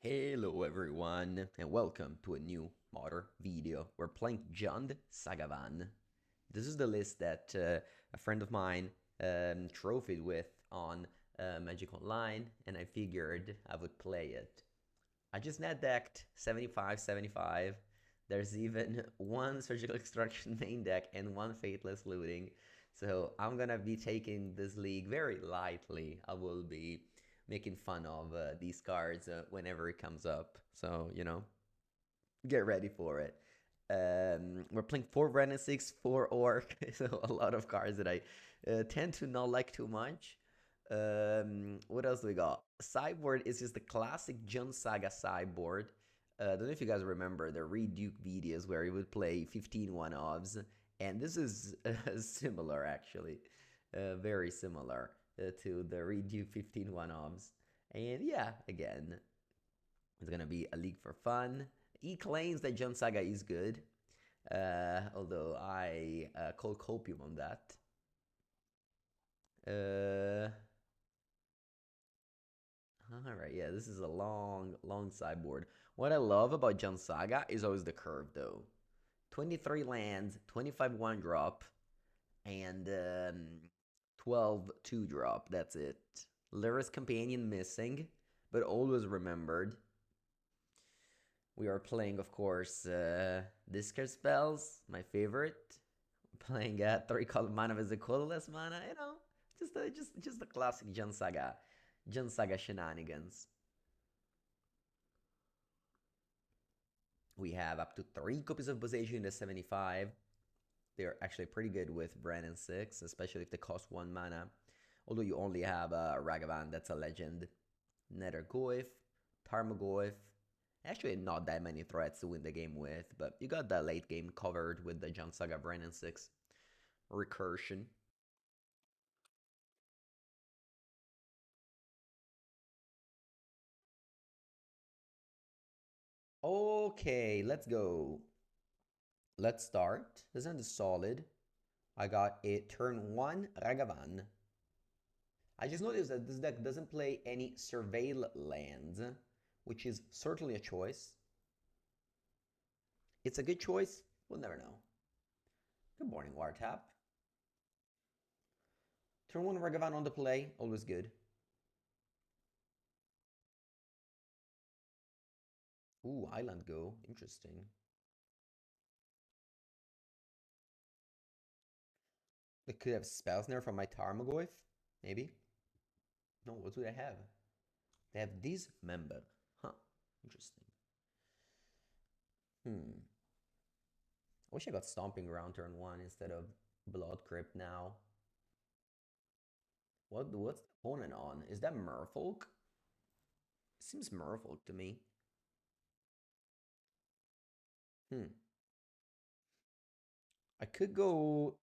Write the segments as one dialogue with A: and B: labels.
A: Hello everyone and welcome to a new modern video. We're playing Jund Sagavan. This is the list that a friend of mine trophied with on Magic Online, and I figured I would play it. I just net decked 75-75. There's even one Surgical Extraction main deck and one Fateless Looting. So I'm gonna be taking this league very lightly. I will be making fun of these cards whenever it comes up. So, get ready for it. We're playing 4 Red and 6, 4 Orc. So a lot of cards that I tend to not like too much. What else do we got? Sideboard is just the classic Jund Saga sideboard. I don't know if you guys remember the Reduke videos where he would play 15 one-offs, and this is similar actually, very similar to the Reduke 15 one-offs. And yeah, again, it's gonna be a league for fun. He claims that Jund Saga is good, although I call copium on that. Alright, yeah, this is a long sideboard. What I love about Jund Saga is always the curve, though. 23 lands, 25 1-drop, and 12 2-drop. That's it. Lyris Companion missing, but always remembered. We are playing, of course, discard spells, my favorite. Playing 3-color mana with the colorless mana, just the classic Jund Saga shenanigans. We have up to 3 copies of Boseiju in the 75. They're actually pretty good with Brand 6, especially if they cost 1 mana. Although you only have Ragavan, that's a legend. Nethergoyf, Tarmogoyf. Actually, not that many threats to win the game with, but you got the late game covered with the Jund Saga Brand 6 recursion. Okay, let's go. Let's start. This end is solid. I got a turn 1 Ragavan. I just noticed that this deck doesn't play any Surveil lands, which is certainly a choice. It's a good choice. We'll never know. Good morning, Wartap. Turn 1 Ragavan on the play. Always good. Ooh, Island Go. Interesting. They could have Spellsnare from my Tarmogoyf. Maybe. No, what do they have? They have Dismember. Huh. Interesting. I wish I got Stomping Ground turn 1 instead of Blood Crypt now. What's the opponent on? Is that Merfolk? Seems Merfolk to me. I could go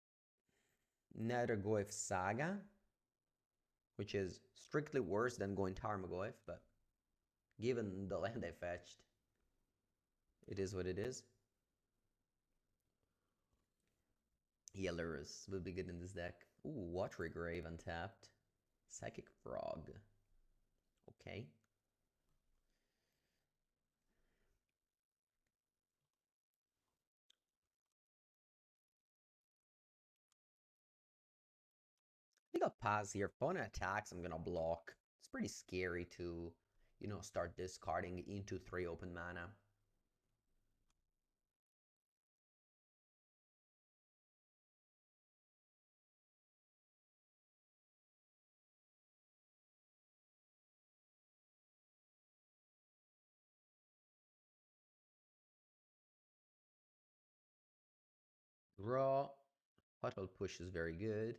A: Nethergoyf Saga, which is strictly worse than going Tarmogoyf, but given the land I fetched, it is what it is. Healers would be good in this deck. Ooh, Watery Grave untapped. Psychic Frog. Okay. I think I'll pass here. Opponent attacks, I'm gonna block. It's pretty scary to, start discarding into 3 open mana. Draw. Puddle Push is very good.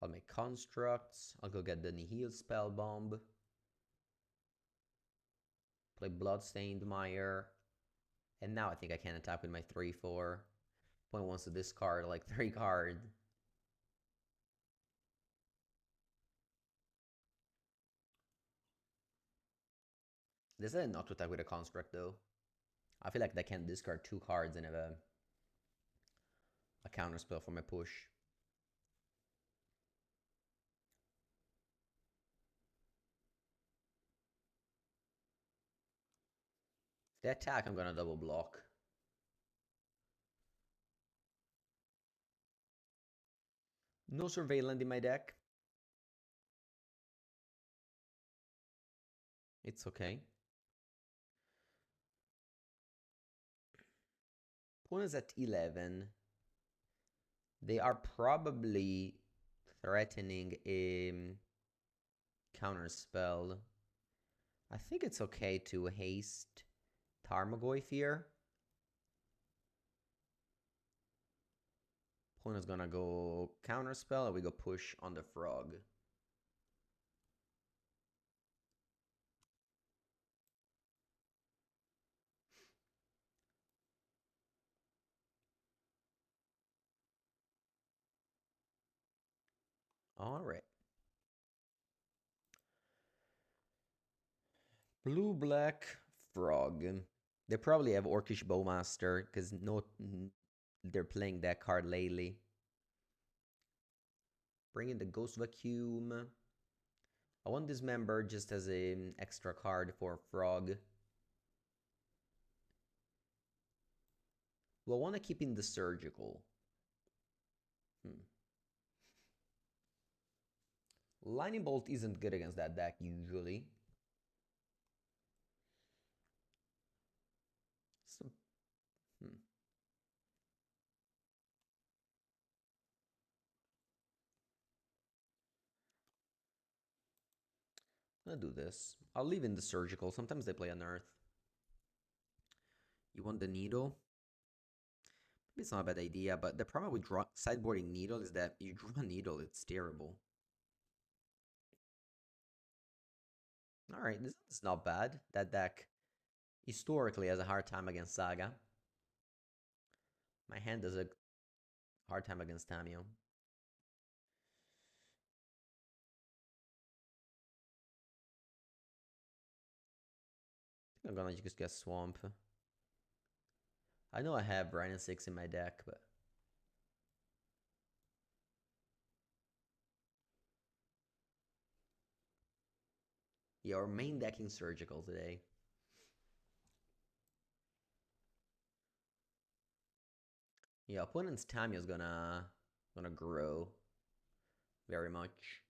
A: I'll make constructs. I'll go get the Nihil Spell Bomb. Play Bloodstained Mire. And now I think I can attack with my 3-4. Opponent wants to discard like 3 card. Decided not to attack with a construct though. I feel like they can discard 2 cards and have a counter spell for my push. The attack I'm gonna double block. No Surveillant in my deck. It's okay. Opponent's at 11. They are probably threatening a counter spell. I think it's okay to haste Tarmogoyf here. Opponent's gonna go counter spell, and we go push on the frog. All right. Blue black frog. They probably have Orcish Bowmaster because they're playing that card lately. Bring in the Ghost Vacuum. I want this member just as an extra card for frog. Well, I want to keep in the surgical. Lightning Bolt isn't good against that deck usually. So, I'm gonna do this. I'll leave in the surgical. Sometimes they play on Earth. You want the needle? Maybe it's not a bad idea, but the problem with sideboarding needle is that you draw a needle, it's terrible. Alright, this is not bad. That deck historically has a hard time against Saga. My hand has a hard time against Tamio. I'm gonna just get Swamp. I know I have Rhino 6 in my deck, but yeah, our main decking surgical today. Yeah, opponent's Tamio is gonna grow very much.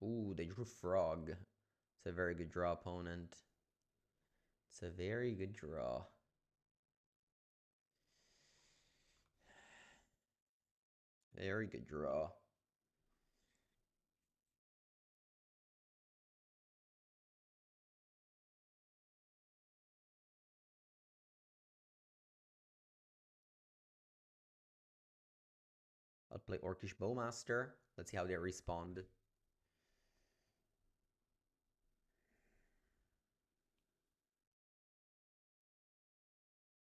A: Ooh, they drew Frog. It's a very good draw, opponent. It's a very good draw. Very good draw. I'll play Orcish Bowmaster. Let's see how they respond.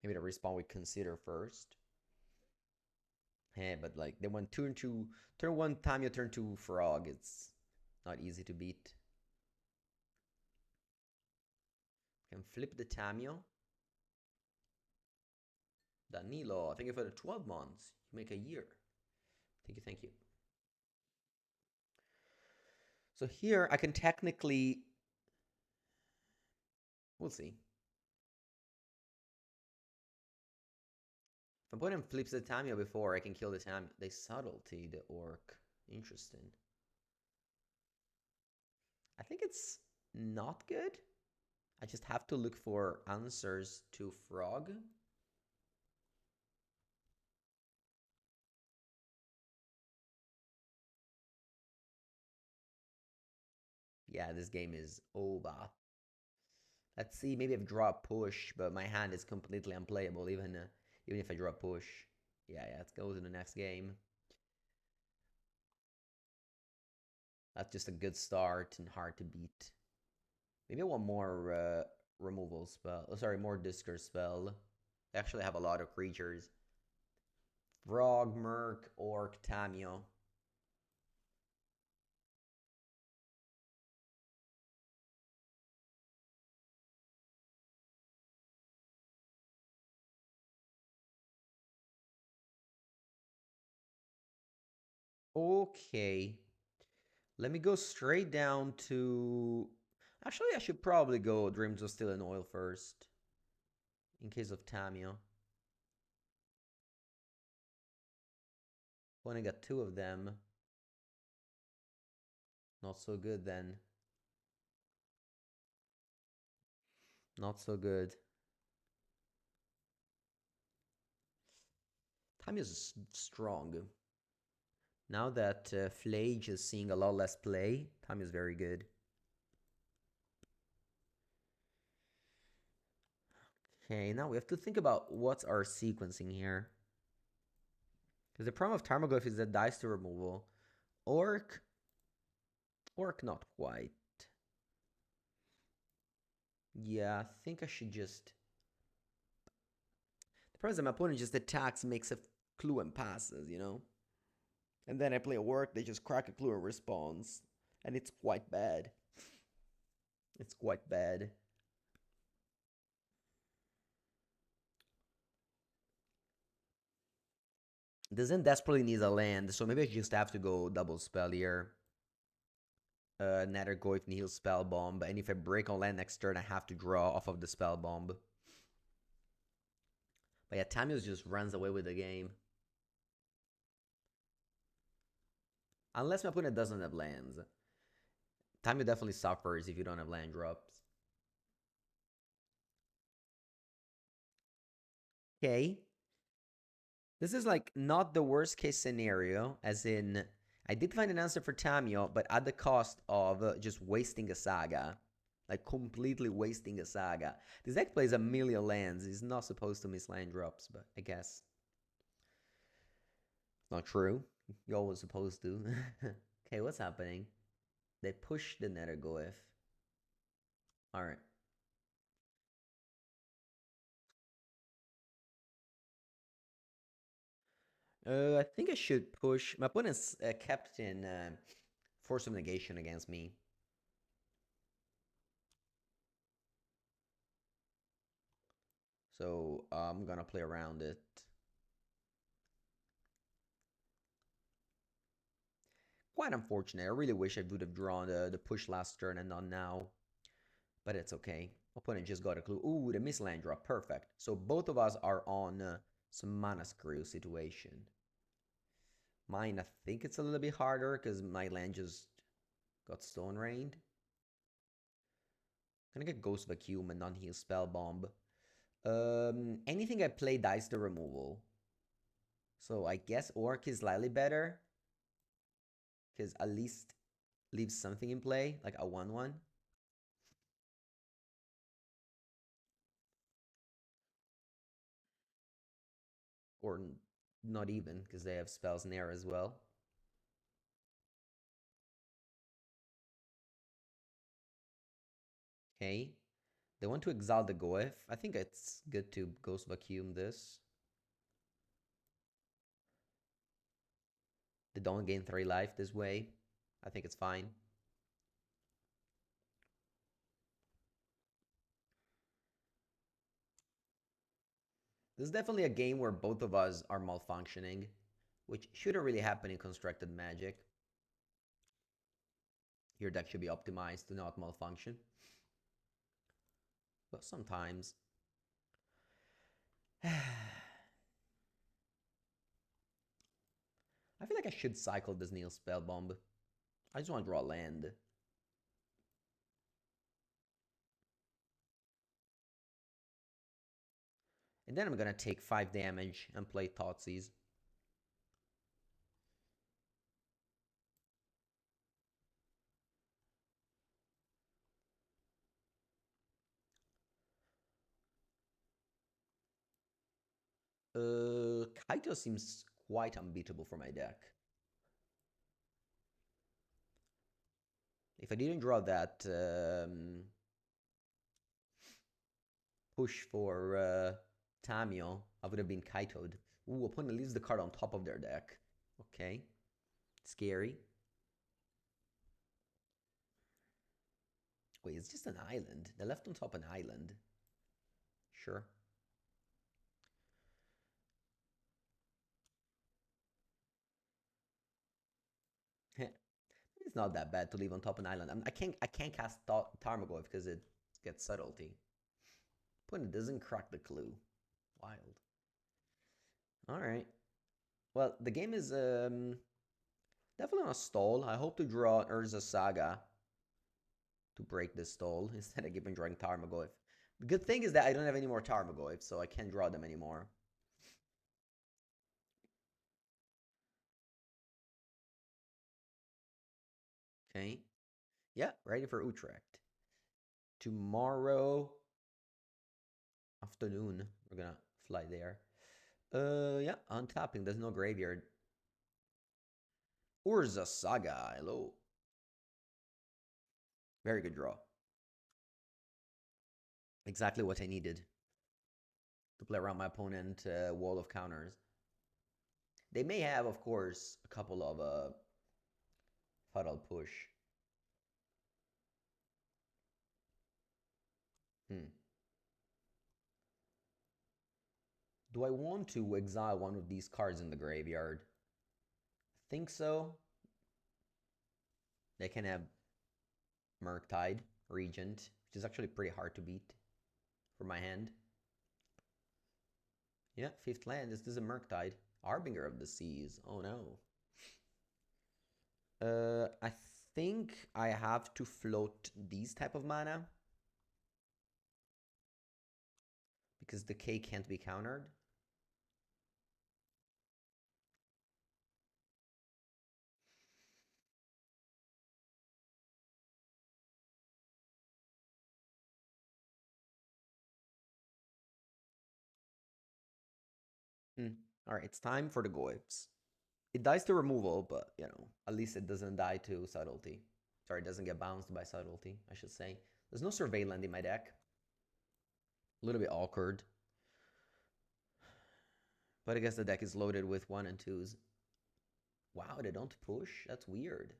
A: Maybe the respawn we consider first. Hey, but like they went turn one time you turn two frog. It's not easy to beat. Can flip the Tamio. Danilo, thank you for the 12 months. You make a year. Thank you, thank you. So here I can technically, we'll see. If opponent flips the Tamio before I can kill the Tamio. They subtlety the orc. Interesting. I think it's not good. I just have to look for answers to frog. Yeah, this game is over. Let's see, maybe I've draw a push, but my hand is completely unplayable even if I draw a push. Yeah, let's go to the next game. That's just a good start and hard to beat. Maybe I want more removal spell. Oh, sorry, more discard spell. I actually have a lot of creatures. Frog, Merc, Orc, Tamio. Okay. Let me go straight down to... Actually, I should probably go Dreams of Steel and Oil first. In case of Tamio. Only got two of them. Not so good then. Not so good. Tamio's strong. Now that Flage is seeing a lot less play, Tamio's very good. Okay, now we have to think about what's our sequencing here. Because the problem of Tarmogoyf is that dies to removal. Orc not quite. Yeah, I think I should just... The problem is that my opponent just attacks, makes a clue and passes, you know? And then I play a Orc, they just crack a clue and responds. And it's quite bad. It's quite bad. Doesn't desperately need a land, so maybe I just have to go double spell here. Nether Goyf and heal spell bomb, and if I break on land next turn, I have to draw off of the spell bomb. But yeah, Tamios just runs away with the game. Unless my opponent doesn't have lands. Tamio definitely suffers if you don't have land drops. Okay. This is like not the worst case scenario, as in I did find an answer for Tamio, but at the cost of just wasting a saga. Like completely wasting a saga. This deck plays a million lands. He's not supposed to miss land drops, but I guess. Not true. You're always supposed to. Okay, what's happening? They push the Nether Goyf. Alright. I think I should push. My opponent's kept in Force of Negation against me. So I'm gonna play around it. Quite unfortunate. I really wish I would have drawn the push last turn and not now. But it's okay. Opponent just got a clue. Ooh, the miss land drop. Perfect. So both of us are on some mana screw situation. Mine, I think it's a little bit harder because my land just got stone rained. Gonna get Ghost Vacuum and non-heal spell bomb. Anything I play dies to removal. So I guess Orc is slightly better. Because at least leaves something in play, like a 1/1. Or not even, because they have spells Nair as well. Okay. They want to exile the Goef. I think it's good to Ghost Vacuum this. They don't gain 3 life this way. I think it's fine. This is definitely a game where both of us are malfunctioning, which shouldn't really happen in Constructed Magic. Your deck should be optimized to not malfunction. But sometimes. I feel like I should cycle this Neil Spellbomb. I just want to draw land. And then I'm gonna take 5 damage and play Thoughtseize. Kaito seems quite unbeatable for my deck. If I didn't draw that push for Tamio, I would have been Kaito'd. Ooh, opponent leaves the card on top of their deck. Okay. Scary. Wait, it's just an island. They left on top an island. Sure. It's not that bad to leave on top an island. I can't cast Tarmogoyf because it gets subtlety. But it doesn't crack the clue. Wild. Alright. Well, the game is definitely on a stall. I hope to draw Urza Saga to break this stall instead of keeping drawing Tarmogoyf. The good thing is that I don't have any more Tarmogoyf, so I can't draw them anymore. Okay. Yeah, ready for Utrecht. Tomorrow afternoon, we're gonna fly there. Yeah, untapping. There's no graveyard. Urza Saga. Hello. Very good draw. Exactly what I needed to play around my opponent wall of counters. They may have, of course, a couple of Fatal Push. Do I want to exile one of these cards in the graveyard? I think so. They can have Murktide, Regent, which is actually pretty hard to beat for my hand. Yeah, 5th land. This is a Murktide. Harbinger of the Seas. Oh no. I think I have to float these type of mana because the K can't be countered. All right, it's time for the Goyfs. It dies to removal, but, you know, at least it doesn't die to subtlety. Sorry, it doesn't get bounced by subtlety, I should say. There's no Surveillant in my deck. A little bit awkward. But I guess the deck is loaded with 1 and 2s. Wow, they don't push? That's weird.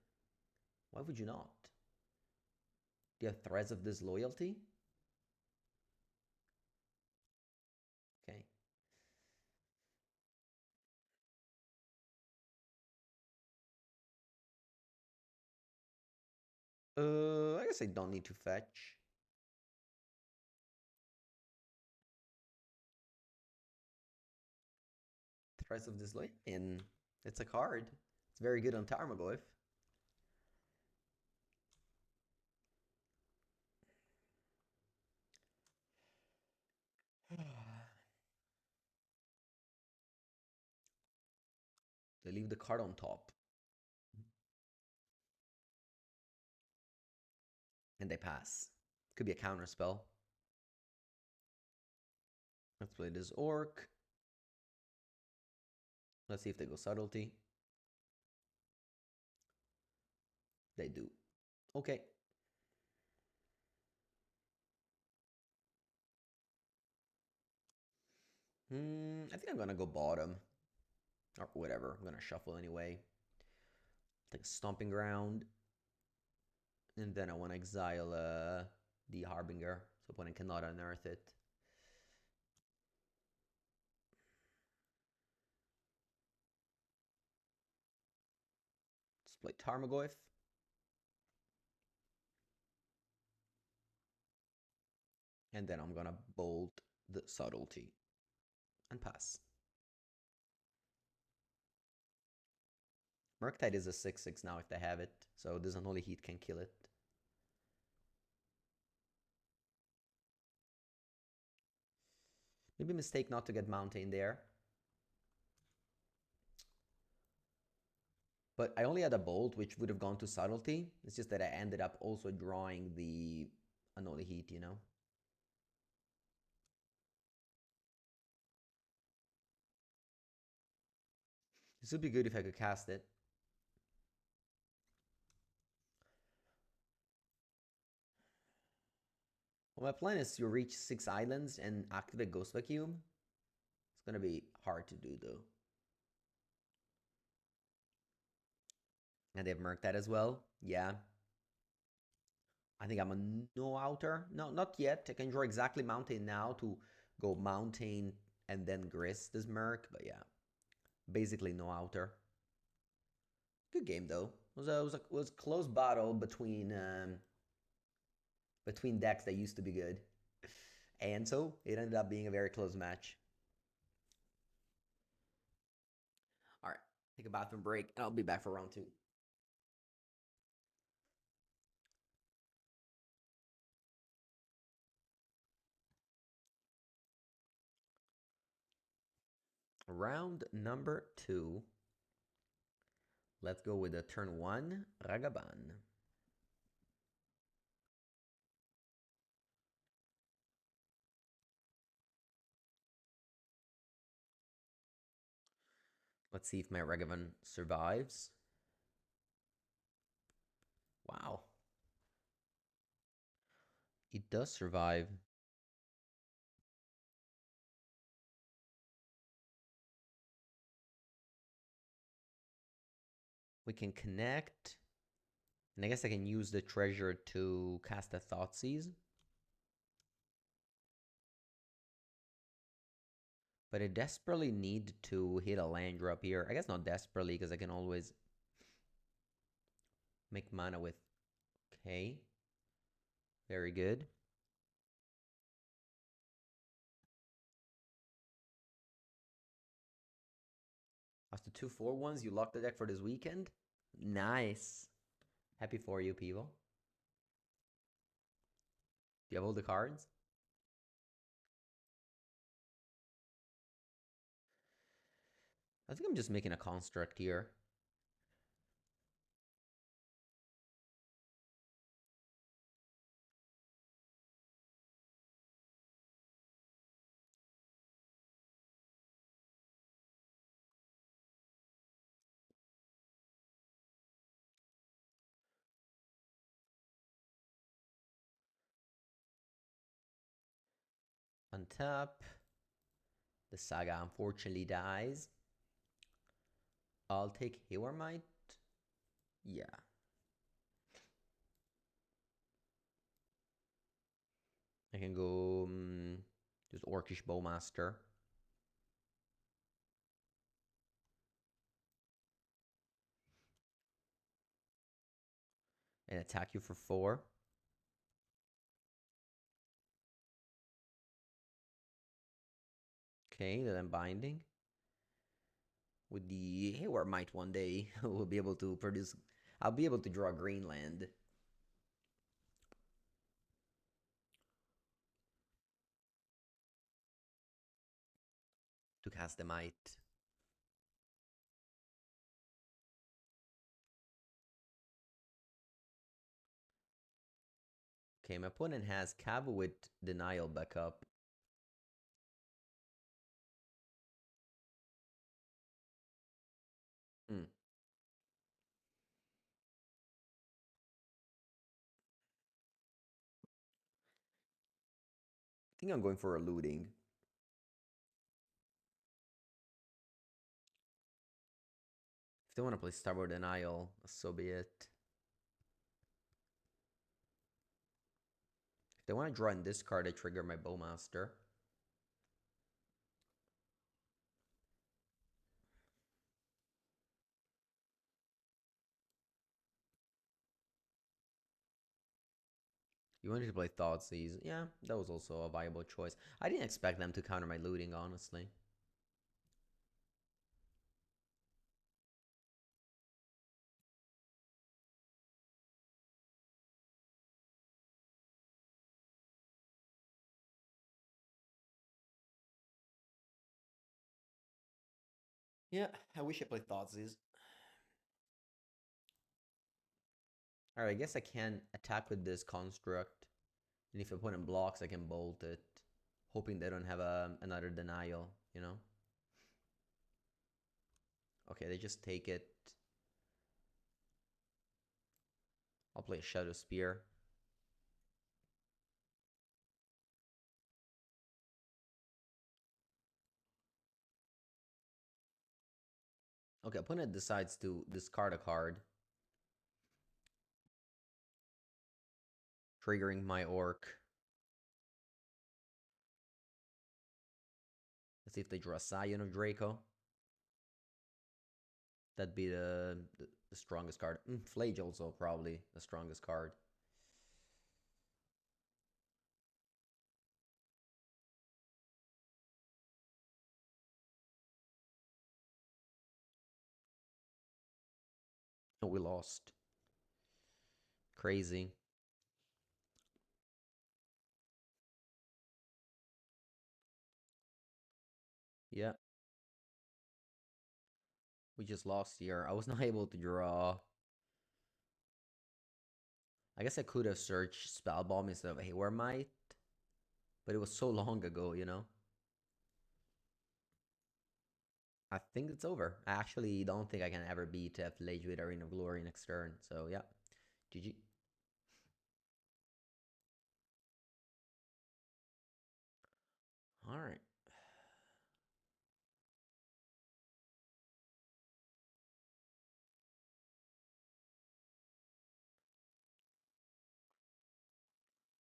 A: Why would you not? Do you have Threads of Disloyalty? Okay. I guess I don't need to fetch. Threads of Disloyalty. And it's a card. It's very good on Tarmogoyf. They leave the card on top. And they pass. Could be a counter spell. Let's play this Orc. Let's see if they go Subtlety. They do. Okay. I think I'm gonna go bottom. Or whatever. I'm gonna shuffle anyway. Take a Stomping Ground. And then I want to exile the Harbinger, so opponent cannot unearth it. Let's play Tarmogoyf. And then I'm gonna bolt the Subtlety and pass. Murktide is a 6/6 now if they have it, so this unholy heat can kill it. Maybe a mistake not to get Mountain there. But I only had a bolt, which would have gone to Subtlety. It's just that I ended up also drawing the unholy heat, you know? This would be good if I could cast it. Well, my plan is to reach 6 islands and activate Ghost Vacuum. It's gonna be hard to do though. And they've marked that as well. Yeah. I think I'm a no outer. No, not yet. I can draw exactly Mountain now to go Mountain and then Grist this Merc. But yeah, basically no outer. Good game though. It was a close battle between decks that used to be good, and so it ended up being a very close match. All right, take a bathroom break, and I'll be back for round two. Round number two. Let's go with the turn one, Sagavan. Let's see if my Sagavan survives. Wow. It does survive. We can connect. And I guess I can use the treasure to cast a Thoughtseize. But I desperately need to hit a land drop here. I guess not desperately, because I can always make mana with... Okay. Very good. After 2/4 1s, you lock the deck for this weekend? Nice. Happy for you, people. Do you have all the cards? I think I'm just making a construct here. Untap. The Saga unfortunately dies. I'll take Hayward. Yeah. I can go just Orcish Bowmaster. And attack you for 4. Okay, then I'm binding. With the Hayward Might one day, we'll be able to produce... I'll be able to draw Greenland. To cast the Might. Okay, my opponent has Cav with Denial backup. Hmm. I think I'm going for a looting. If they want to play Starboard Denial, so be it. If they want to draw in this card, I trigger my Bowmaster. You wanted to play Thoughtseize. Yeah, that was also a viable choice. I didn't expect them to counter my looting, honestly. Yeah, I wish I played Thoughtseize. Alright, I guess I can attack with this construct. And if opponent blocks, I can bolt it. Hoping they don't have another denial, you know? Okay, they just take it. I'll play a Shadow Spear. Okay, opponent decides to discard a card. Triggering my Orc. Let's see if they draw a Scion of Draco. That'd be the the strongest card. Flage also probably the strongest card. Oh, we lost. Crazy. Yeah, we just lost here. I was not able to draw. I guess I could have searched Spell Bomb instead of Haywire Might, but it was so long ago, you know? I think it's over. I actually don't think I can ever beat Flage with Arena of Glory next turn, so yeah. GG. Alright.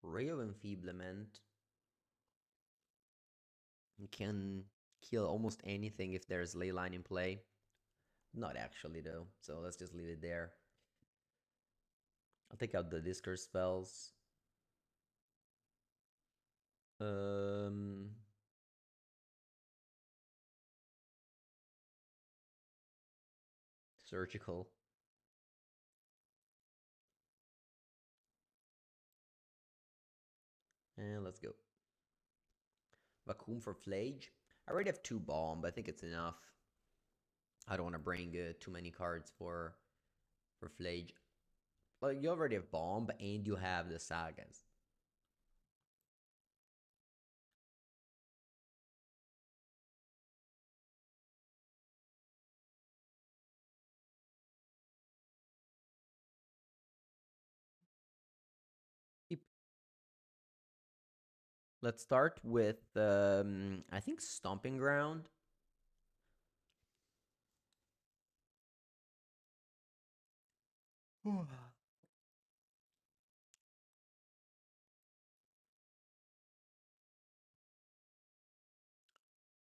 A: Ray of Enfeeblement. You can kill almost anything if there's Leyline in play. Not actually, though, so let's just leave it there. I'll take out the discard spells. Um, Surgical. And let's go. Vacuum for Flage. I already have 2 bomb, but I think it's enough. I don't want to bring too many cards for Flage. Well, you already have bomb, and you have the sagas. Let's start with I think Stomping Ground. All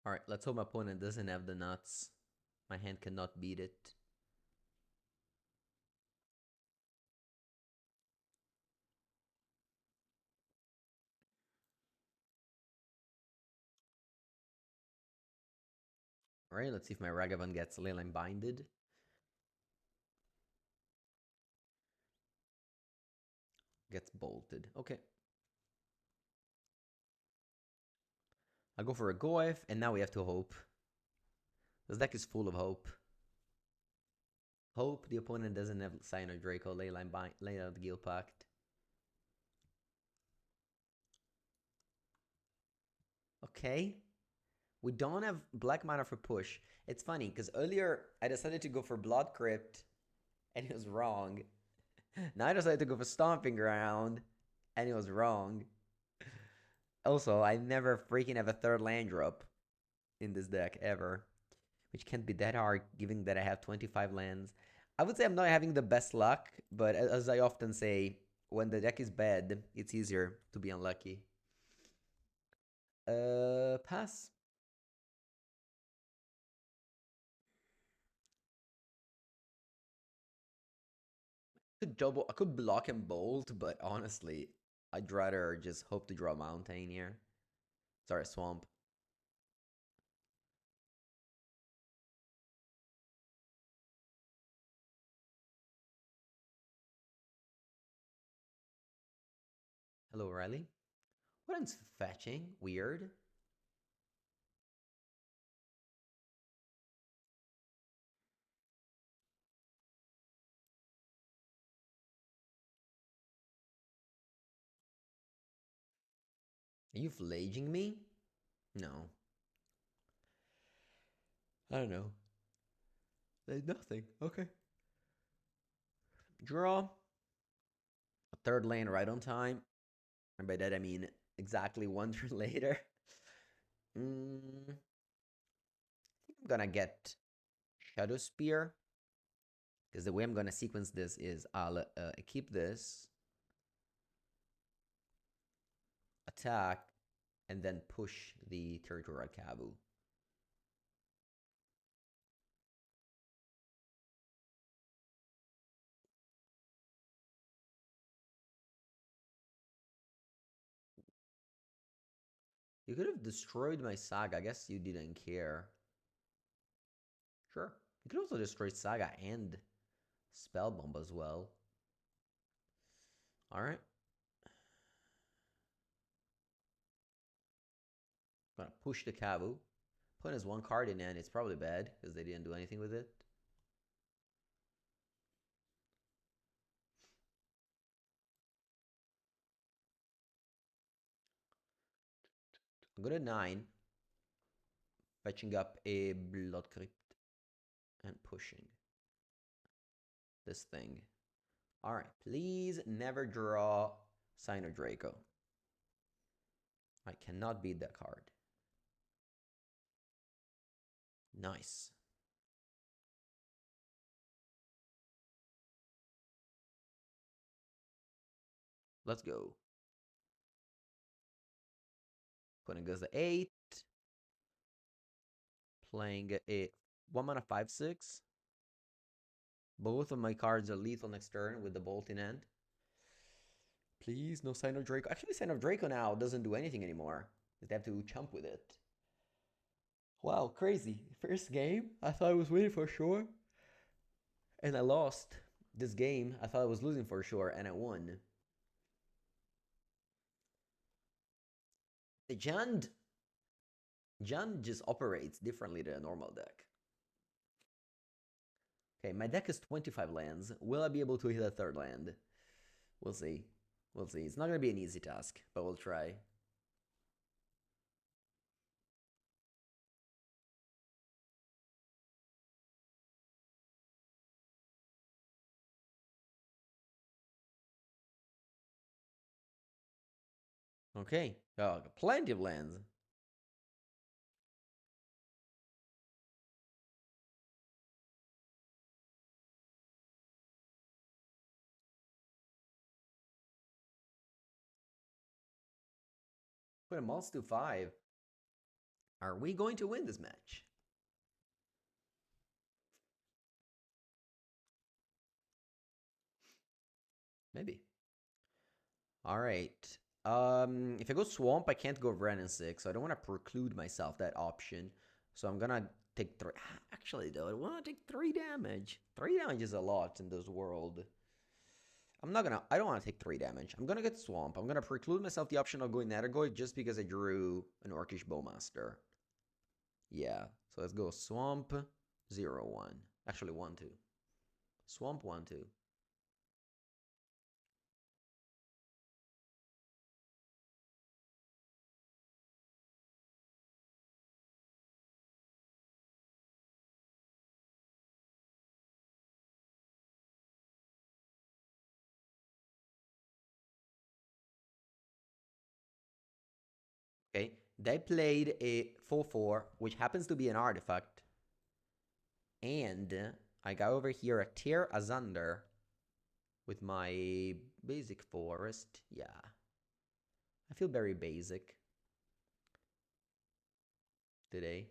A: right, let's hope my opponent doesn't have the nuts. My hand cannot beat it. All right, let's see if my Ragavan gets Leyline Binded. Gets bolted. Okay. I'll go for a Goif, and now we have to hope. This deck is full of hope. Hope the opponent doesn't have Cyno Draco, Leyline Bind, lay out the Guild Pact. Okay. We don't have black mana for push. It's funny, because earlier I decided to go for Blood Crypt, and it was wrong. Now I decided to go for Stomping Ground, and it was wrong. Also, I never freaking have a 3rd land drop in this deck, ever. Which can't be that hard, given that I have 25 lands. I would say I'm not having the best luck, but as I often say, when the deck is bad, it's easier to be unlucky. Pass. I could block and bolt, but honestly, I'd rather just hope to draw a mountain here. Sorry, swamp. Hello, Riley. What is fetching? Weird. Are you flaging me? No. I don't know. There's nothing. Okay. Draw. A 3rd lane right on time. And by that I mean exactly 1 turn later. I think I'm gonna get Shadow Spear. Because the way I'm gonna sequence this is I'll keep this, attack, and then push the Territorial Kabu. You could have destroyed my Saga. I guess you didn't care. Sure. You could also destroy Saga and Spellbomb as well. Alright. Gonna push the Kavu. Putting his one card in and it's probably bad because they didn't do anything with it. I'm good at 9. Fetching up a Blood Crypt and pushing this thing. Alright, please never draw Sign of Draco. I cannot beat that card. Nice. Let's go. Putting us at 8. Playing a 1 mana 5/6. Both of my cards are lethal next turn with the bolt in hand. Please, no Sign of Draco. Actually, Sign of Draco now doesn't do anything anymore. They have to chump with it. Wow, crazy. First game, I thought I was winning for sure. And I lost. This game, I thought I was losing for sure, and I won. The Jund just operates differently than a normal deck. Okay, my deck is 25 lands. Will I be able to hit a third land? We'll see. We'll see. It's not going to be an easy task, but we'll try. Okay, plenty of lands. Put a Malts to 5. Are we going to win this match? Maybe. All right. If I go Swamp, I can't go Wrenn and 6, so I don't want to preclude myself that option. So I'm gonna take 3. Actually, though, I want to take 3 damage. 3 damage is a lot in this world. I don't want to take 3 damage. I'm gonna get Swamp. I'm gonna preclude myself the option of going Nethergoid just because I drew an Orcish Bowmaster. Yeah, so let's go Swamp 0-1. Actually, 1-2. Swamp 1-2. Okay, they played a 4-4, which happens to be an artifact. And I got over here a Tear Azander with my basic forest. Yeah. I feel very basic today.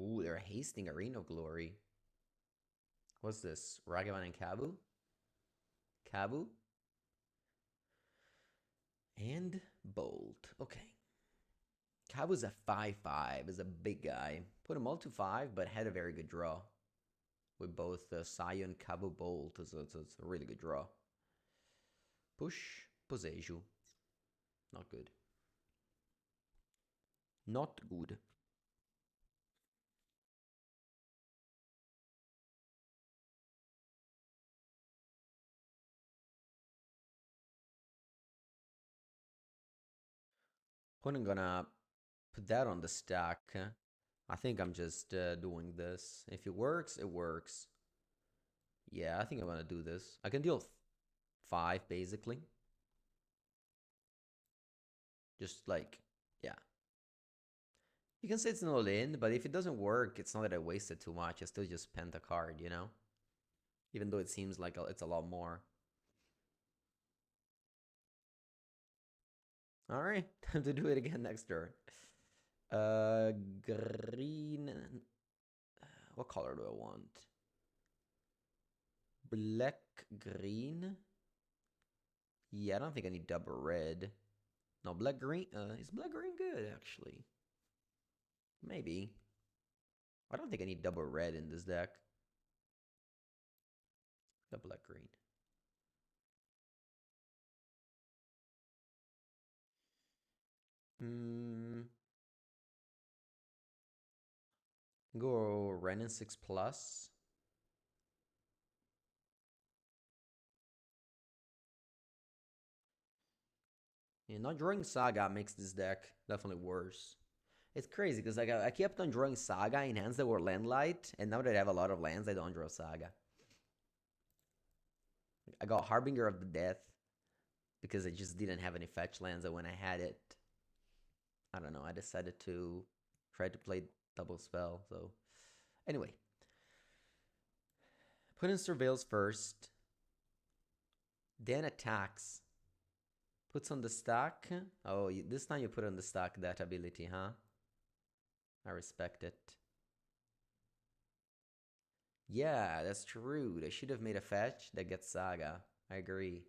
A: Ooh, they're hasting Arena of Glory. What's this? Ragavan and Kabu? Kabu? And Bolt. Okay. Kabu's a 5-5. Is a big guy. Put him all to 5, but had a very good draw. With both Scion, Kabu, Bolt. It's a really good draw. Push, Poseju. Not good. Not good. I'm gonna put that on the stack. I think I'm just doing this. If it works, it works. Yeah, I think I'm gonna do this. I can deal 5, basically. Just like, yeah. You can say it's an all-in, but if it doesn't work, it's not that I wasted too much. I still just spent a card, you know? Even though it seems like it's a lot more. Alright, time to do it again next turn. Green. What color do I want? Black, green. Yeah, I don't think I need double red. No, black, green. Is black, green good, actually? Maybe. I don't think I need double red in this deck. The black, green. Go Renin 6 plus. Yeah, not drawing Saga makes this deck definitely worse. It's crazy because like I kept on drawing Saga in hands that were landlight, and now that I have a lot of lands, I don't draw Saga. I got Harbinger of the Death because I just didn't have any fetch lands, and when I had it, I don't know, I decided to try to play double spell. So anyway, put in Surveils first, then attacks. Puts on the stack. Oh, this time you put on the stack that ability, huh? I respect it. Yeah, that's true. They should have made a fetch that gets Saga. I agree.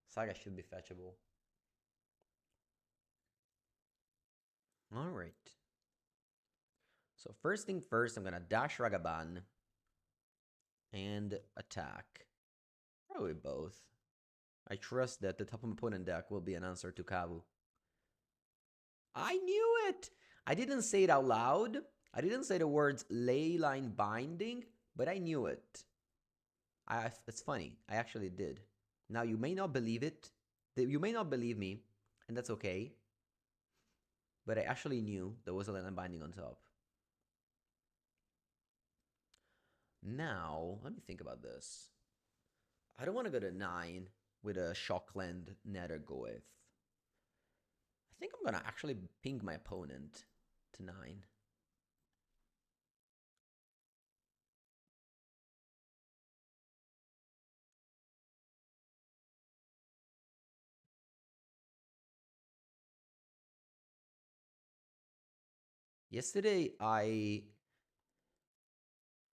A: Saga should be fetchable. Alright. So first thing first, I'm gonna dash Ragavan and attack. Probably both. I trust that the top of my opponent deck will be an answer to Kavu. I knew it! I didn't say it out loud. I didn't say the words Leyline Binding, but I knew it. It's funny. I actually did. Now, you may not believe it. You may not believe me, and that's okay. But I actually knew there was a Leyline Binding on top. Now, let me think about this. I don't want to go to 9 with a Shockland Nethergoeth. I think I'm going to actually ping my opponent to 9. Yesterday, I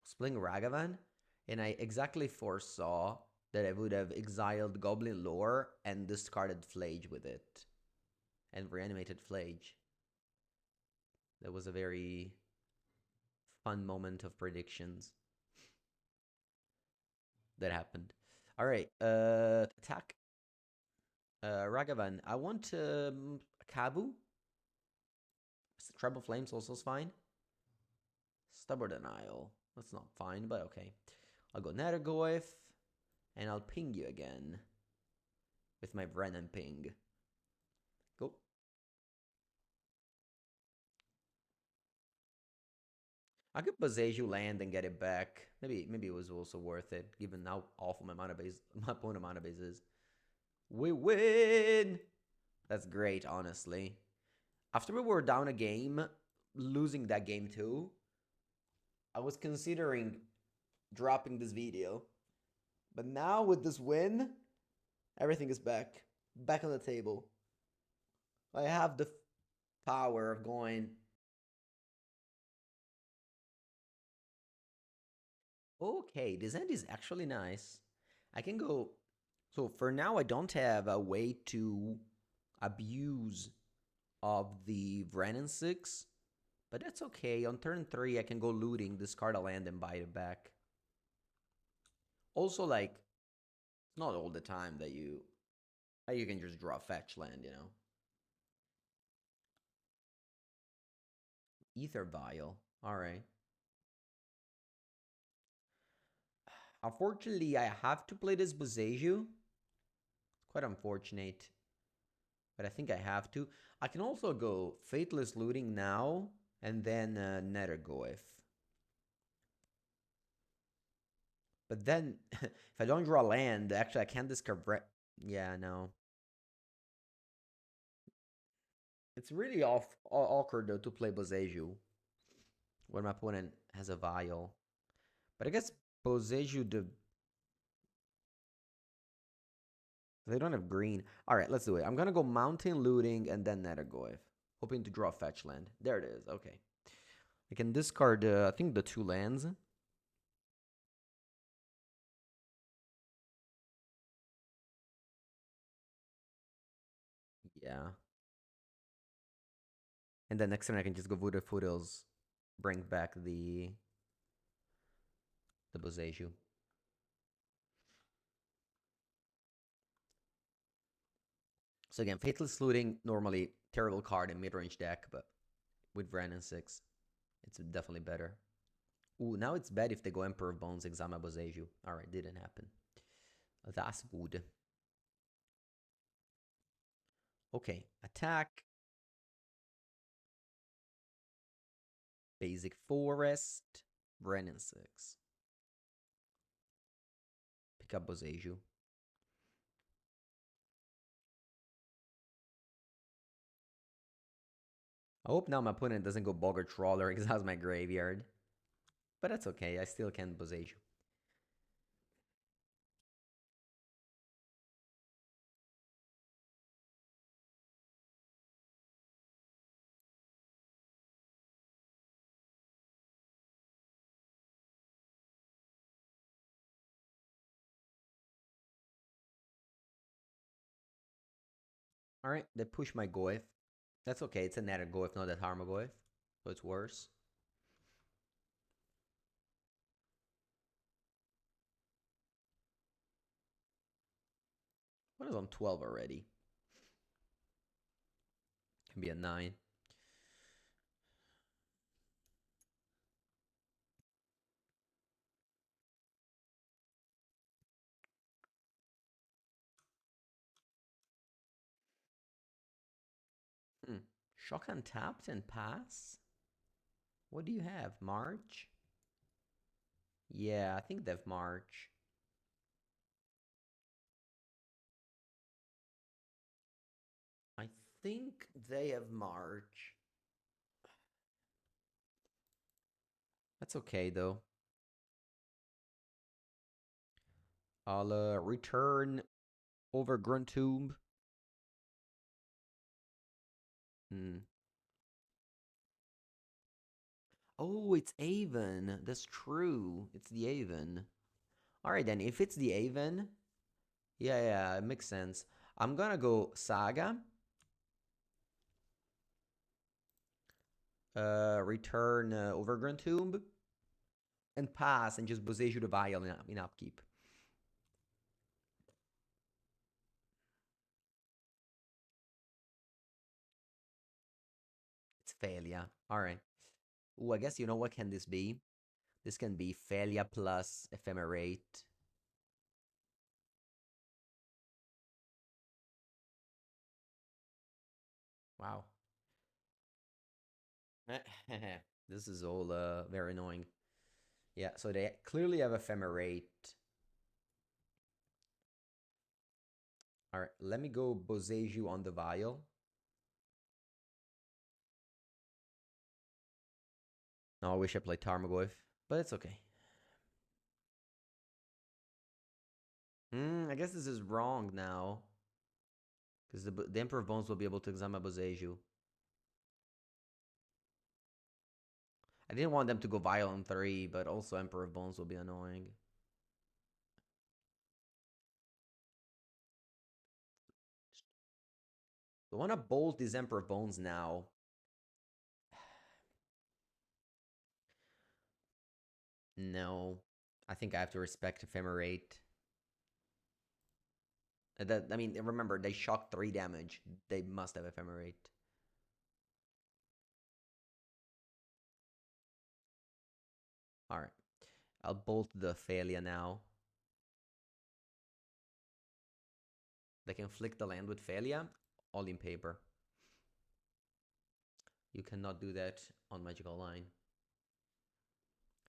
A: was playing Ragavan, and I exactly foresaw that I would have exiled Goblin Lore and discarded Flage with it. And reanimated Flage. That was a very fun moment of predictions that happened. All right, attack. Ragavan, I want Kabu. Treble Flames also is fine. Stubborn Denial. That's not fine, but okay. I'll go Nethergoeth, and I'll ping you again with my Brennan ping. Go. I could Boseiju land and get it back. Maybe it was also worth it, given how awful my opponent mana base is. We win! That's great, honestly. After we were down a game, losing that game too, I was considering dropping this video. But now with this win, everything is back. Back on the table. I have the power of going. Okay, this end is actually nice. I can go. So for now, I don't have a way to abuse of the Vrenn 6, but that's okay. On turn 3, I can go looting, discard a land, and buy it back. Also, like, it's not all the time that you can just draw fetch land, you know. Ether Vial. All right. Unfortunately, I have to play this Boseiju. Quite unfortunate. But I think I have to. I can also go Fateless Looting now, and then Nethergoeth. But then, if I don't draw land, actually I can't discard... Yeah, no. It's really awkward, though, to play Boseiju when my opponent has a Vial. But I guess Boseiju... They don't have green. All right, let's do it. I'm going to go Mountain Looting and then Nethergoeth. Hoping to draw a fetch land. There it is. Okay. I can discard, I think, the 2 lands. Yeah. And then next turn I can just go Voodoo Foothills, bring back the Boseiju. So again, Faithless Looting, normally terrible card in mid-range deck, but with Vren and 6, it's definitely better. Ooh, now it's bad if they go Emperor of Bones, Exama Boseiju. Alright, didn't happen. That's good. Okay, attack. Basic Forest. Vren and 6. Pick up Boseiju. I hope now my opponent doesn't go Boggart Trawler, because that's my graveyard. But that's okay, I still can Boseiju. Alright, they push my Goif. That's okay, it's a Nether Goif, not that Harma Goif. So it's worse. What is on 12 already? Can be a 9. Shock untapped and pass? What do you have? March? Yeah, I think they have March. I think they have March. That's okay though. I'll return over Gruntomb. Oh, it's Avon. That's true. It's the Avon. Alright then, if it's the Avon, yeah, it makes sense. I'm gonna go Saga. Return Overgrown Tomb. And pass and just Boseiju the Vial in upkeep. It's Failure. Alright. Ooh, I guess you know what can this be? This can be Failure plus Ephemerate. Wow. This is all very annoying. Yeah, so they clearly have Ephemerate. Alright, let me go Boseiju on the Vial. No, I wish I played Tarmogoyf, but it's okay. I guess this is wrong now. Because the Emperor of Bones will be able to examine Boseiju. I didn't want them to go Vial on 3, but also Emperor of Bones will be annoying. I want to bolt this Emperor of Bones now. No. I think I have to respect Ephemerate. I mean, remember, they shock 3 damage. They must have Ephemerate. Alright. I'll bolt the Thalia now. They can flick the land with Thalia, all in paper. You cannot do that on Magical Line.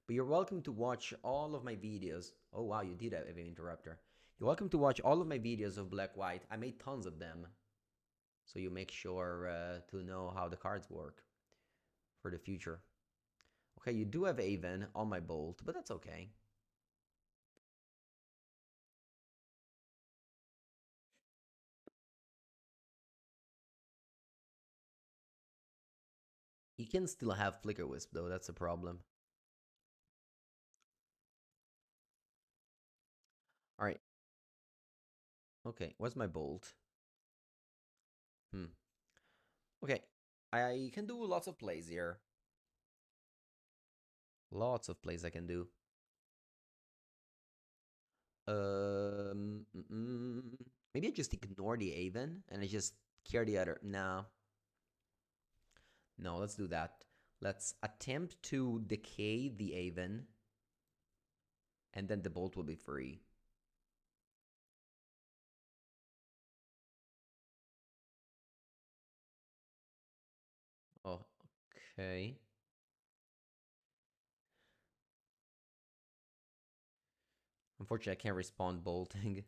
A: But you're welcome to watch all of my videos. Oh wow, you did have an interrupter. You're welcome to watch all of my videos of Black White. I made tons of them. So you make sure to know how the cards work for the future. Okay, you do have Avon on my Bolt, but that's okay. You can still have Flicker Wisp, though. That's a problem. All right. Okay, what's my bolt? Okay, I can do lots of plays here. Lots of plays I can do. Maybe I just ignore the Aven and I just care the other. No. No, let's do that. Let's attempt to decay the Aven, and then the bolt will be free. Oh, okay. Unfortunately, I can't respond bolting.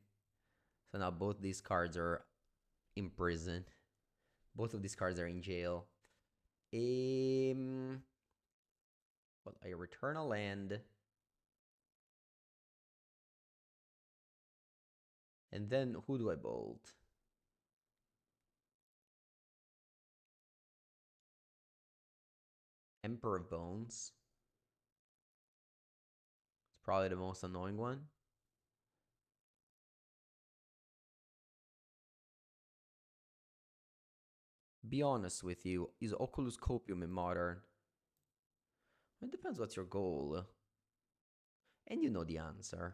A: So now both these cards are in prison. Both of these cards are in jail. Well, I return a land. And then who do I bolt? Emperor of Bones. It's probably the most annoying one. Be honest with you, is Oculus Copium in Modern? It depends what's your goal. And you know the answer.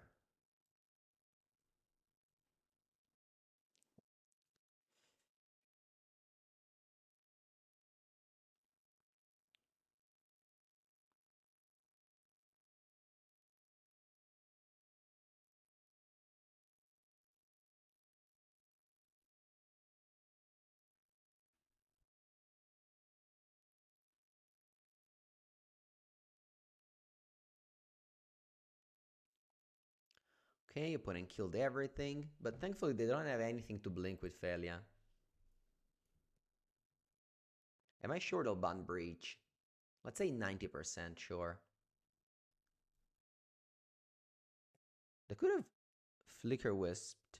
A: Okay, opponent killed everything, but thankfully they don't have anything to blink with Felia. Am I sure they'll ban Breach? Let's say 90% sure. They could have Flicker Wisped,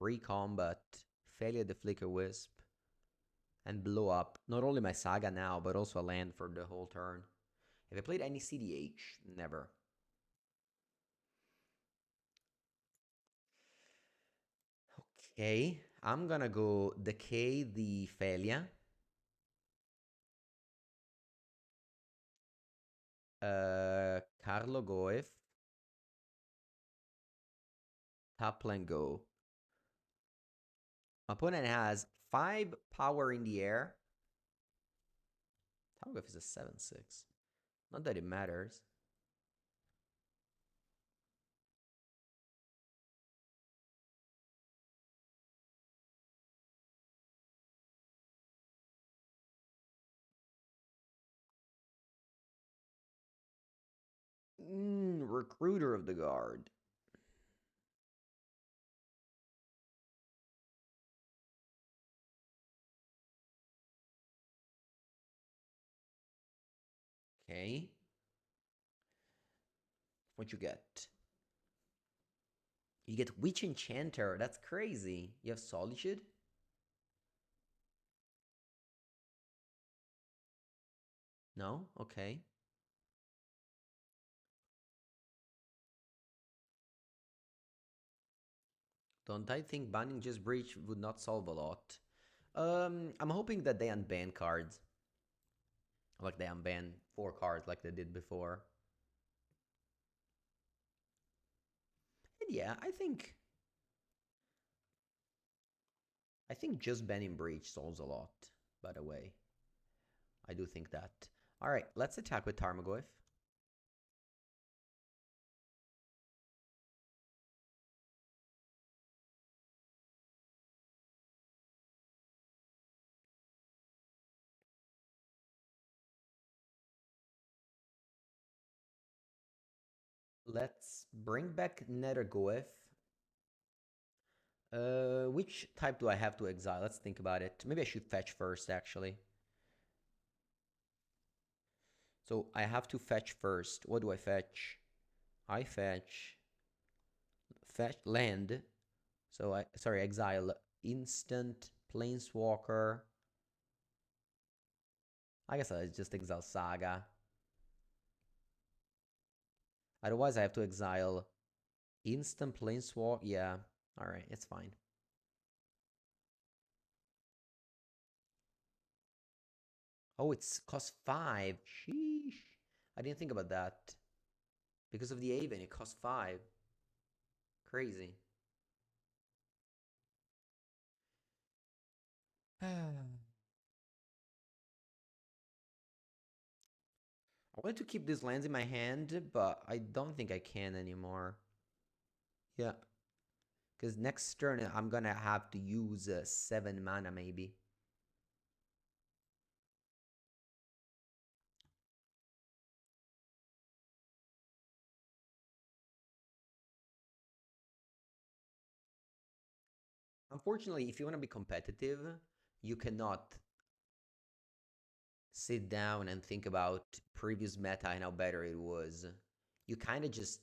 A: recombat, Felia the Flicker Wisp, and blow up not only my Saga now, but also a land for the whole turn. If I played any CDH, never. Okay, I'm gonna go decay the Felia. Carlo Goef. Top lane go. Opponent has 5 power in the air. Top is a 7/6. Not that it matters. Recruiter of the Guard. Okay. What you get? You get Witch Enchanter. That's crazy. You have Solitude? No? Okay. Don't I think banning just Breach would not solve a lot? I'm hoping that they unban cards. Like they unban 4 cards like they did before. And yeah, I think just banning Breach solves a lot, by the way. I do think that. Alright, let's attack with Tarmogoyf. Let's bring back Nethergoyf. Which type do I have to exile? Let's think about it. Maybe I should fetch first, actually. So I have to fetch first. What do I fetch? I fetch land. So exile instant planeswalker. I guess I just exile Saga. Otherwise, I have to exile instant Planeswalk. Yeah, alright, it's fine. Oh, it's cost 5. Sheesh. I didn't think about that. Because of the Aven, it costs 5. Crazy. I wanted to keep these lands in my hand, but I don't think I can anymore. Yeah. Because next turn, I'm gonna have to use 7 mana, maybe. Unfortunately, if you want to be competitive, you cannot sit down and think about previous meta and how better it was. You kind of just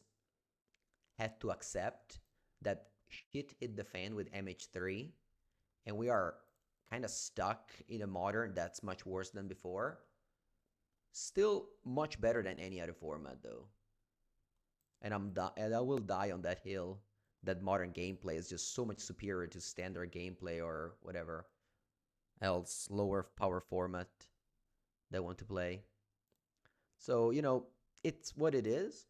A: have to accept that shit hit the fan with MH3, and we are kind of stuck in a modern that's much worse than before. Still much better than any other format, though. And I will die on that hill. That modern gameplay is just so much superior to standard gameplay or whatever else lower power format they want to play. So, it's what it is.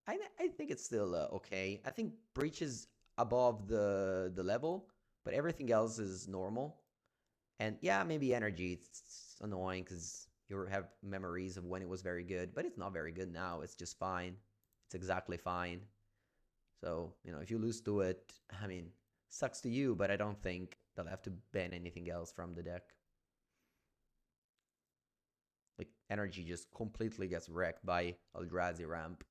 A: I think it's still okay. I think Breach is above the level, but everything else is normal. And yeah, maybe Energy, it's annoying because you have memories of when it was very good, but it's not very good now. It's just fine. It's exactly fine. So, if you lose to it, I mean, sucks to you, but I don't think they'll have to ban anything else from the deck. Like, Energy just completely gets wrecked by Eldrazi ramp,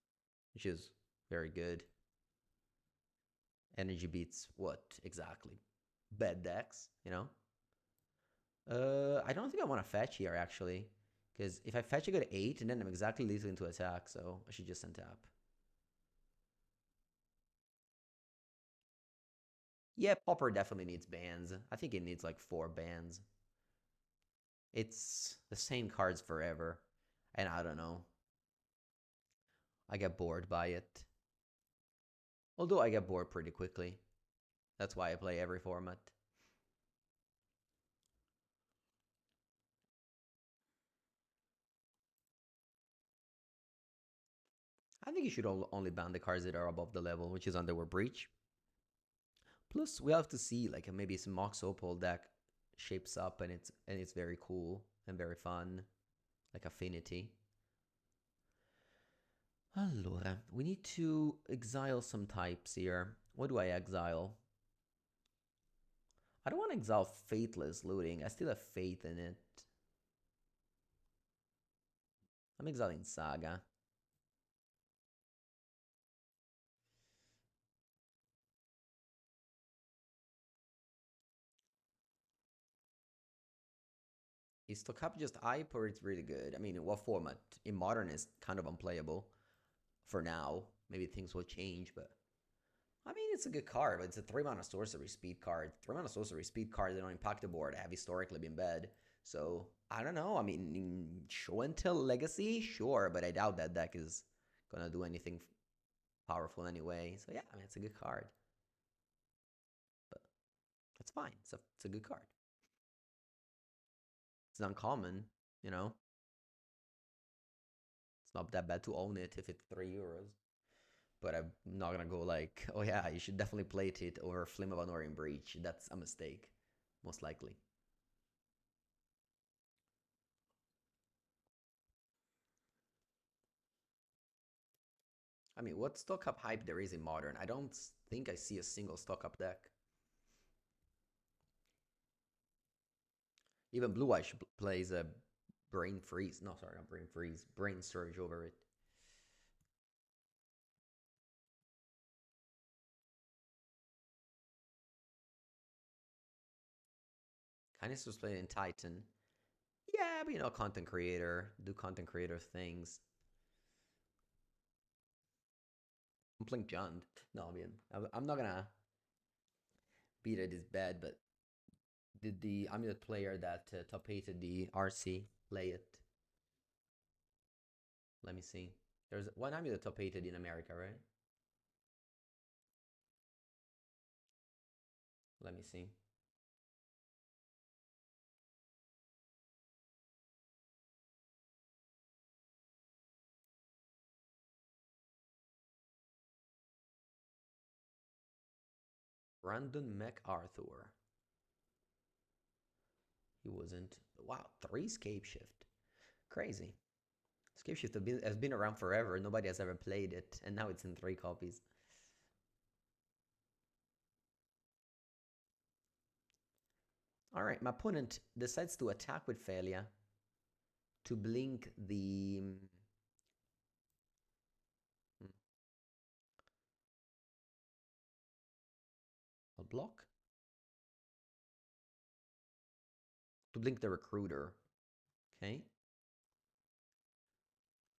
A: which is very good. Energy beats what exactly? Bad decks. I don't think I want to fetch here actually, because if I fetch, I go to 8, and then I'm exactly lethal into attack, so I should just untap. Yeah, Popper definitely needs bans. I think it needs like 4 bans. It's the same cards forever, and I don't know. I get bored by it. Although I get bored pretty quickly. That's why I play every format. I think you should only ban the cards that are above the level, which is Underworld Breach. Plus, we have to see like maybe some Mox Opal deck shapes up, and it's very cool and very fun, like Affinity. Allora, we need to exile some types here. What do I exile? I don't want to exile Fateless Looting. I still have faith in it. I'm exiling Saga. Is Tokap just hype or it's really good? I mean, in what format? In Modern, it's kind of unplayable for now. Maybe things will change, but I mean, it's a good card, but it's a 3-mana sorcery speed card. 3-mana sorcery speed cards that don't impact the board have historically been bad. So, I don't know. I mean, show and tell Legacy, sure, but I doubt that deck is gonna do anything powerful anyway. So, yeah, I mean, it's a good card. But that's fine. It's a good card. It's uncommon, you know? It's not that bad to own it if it's €3. But I'm not gonna go like, oh yeah, you should definitely play it over Flame of Anorian Breach. That's a mistake, most likely. I mean, what stock up hype there is in Modern? I don't think I see a single stock up deck. Even Blue Eye plays a Brain Freeze. No, sorry, not Brain Freeze. Brain Surge over it. Kindness was played in Titan. Yeah, but content creator. Do content creator things. I'm playing Jund. No, I mean, I'm not gonna beat it is bad, but did the Amulet player that top 8 the RC Lay it. Let me see. There's one I'm the top 8 in America, right? Let me see. Brandon MacArthur. He wasn't. Wow, 3 Scape Shift. Crazy. Scape Shift has been around forever. Nobody has ever played it, and now it's in 3 copies. All right, my opponent decides to attack with failure to blink the... I'll block. To blink the recruiter. Okay.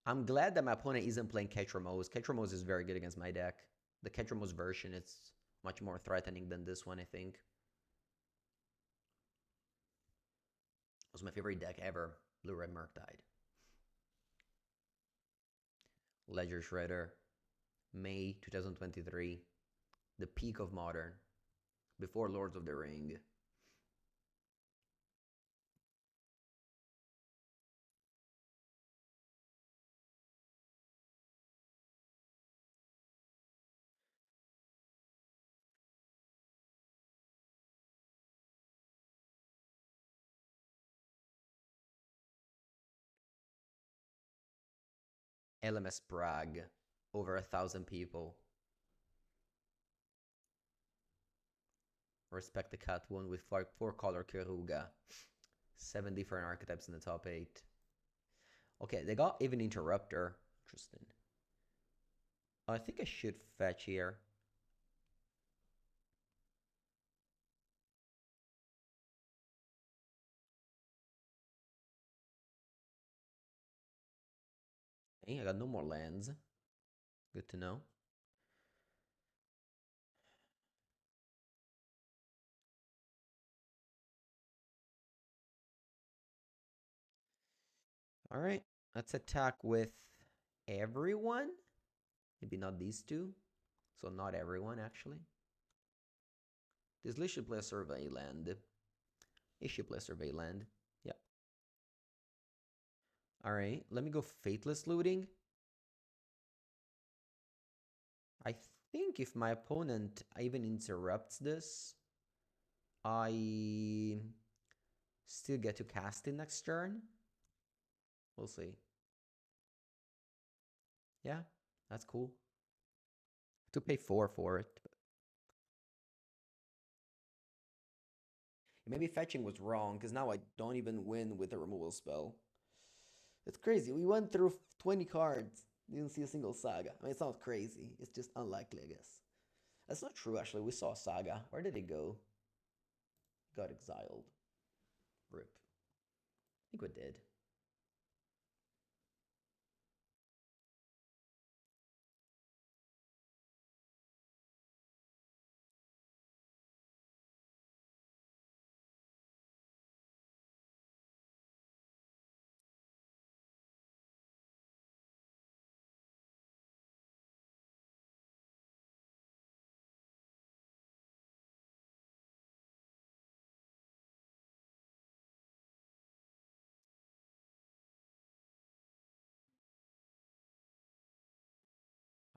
A: I'm glad that my opponent isn't playing Ketra. Ketra is very good against my deck. The Ketra version is much more threatening than this one, I think. It was my favorite deck ever. Blue-Red Murktide. Ledger Shredder. May 2023. The peak of Modern. Before Lords of the Ring. LMS Prague. Over 1,000 people. Respect the Cat one with 4-color Keruga. 7 different archetypes in the top 8. Okay, they got even Interrupter. Interesting. I think I should fetch here. Okay, I got no more lands. Good to know. All right, let's attack with everyone. Maybe not these two. So not everyone, actually. This list should play a survey land. It should play a survey land. Yep. All right, let me go Fateless Looting. I think if my opponent even interrupts this, I still get to cast it next turn. We'll see. Yeah, that's cool. To pay 4 for it. Maybe fetching was wrong, because now I don't even win with a removal spell. It's crazy. We went through 20 cards. Didn't see a single Saga. I mean, it's not crazy. It's just unlikely, I guess. That's not true, actually. We saw Saga. Where did it go? Got exiled. Rip. I think we did.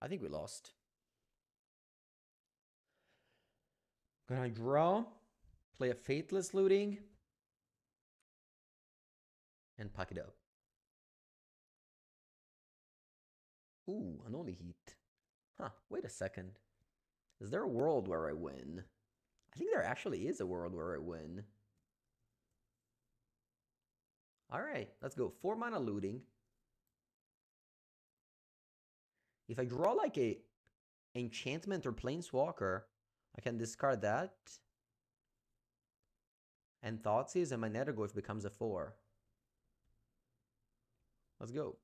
A: I think we lost. Gonna draw, play a Fateless Looting, and pack it up. Ooh, an only heat. Huh, wait a second. Is there a world where I win? I think there actually is a world where I win. Alright, let's go. 4 mana looting. If I draw like a enchantment or planeswalker, I can discard that. And Thoughtseize, and my Netherglyph becomes a 4. Let's go.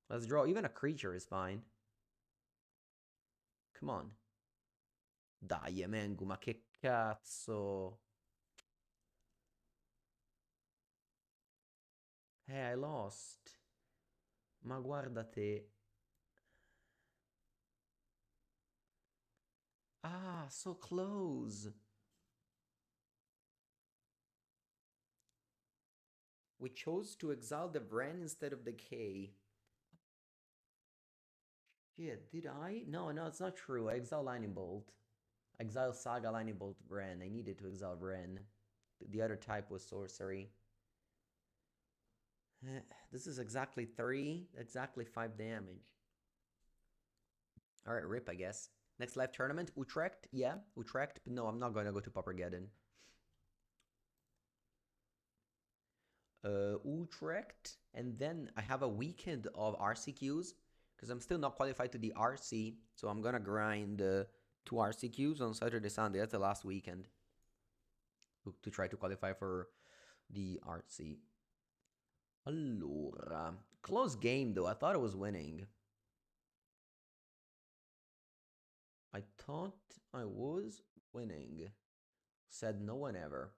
A: Let's draw. Even a creature is fine. Come on. Dai, Mengu, ma che cazzo. I lost. Ma guarda te. Ah, so close. We chose to exile the Vren instead of the K. Yeah, did I? No, no, it's not true. I exile Lightning Bolt. Exile Saga Lightning Bolt Vren. I needed to exile Vren. The other type was sorcery. This is exactly 3, exactly 5 damage. Alright, rip, I guess. Next live tournament, Utrecht? Yeah, Utrecht. But no, I'm not going to go to Papergeddon. Utrecht. And then I have a weekend of RCQs because I'm still not qualified to the RC. So I'm going to grind 2 RCQs on Saturday, Sunday. That's the last weekend to try to qualify for the RC. Allora, close game though. I thought I was winning. I thought I was winning. Said no one ever.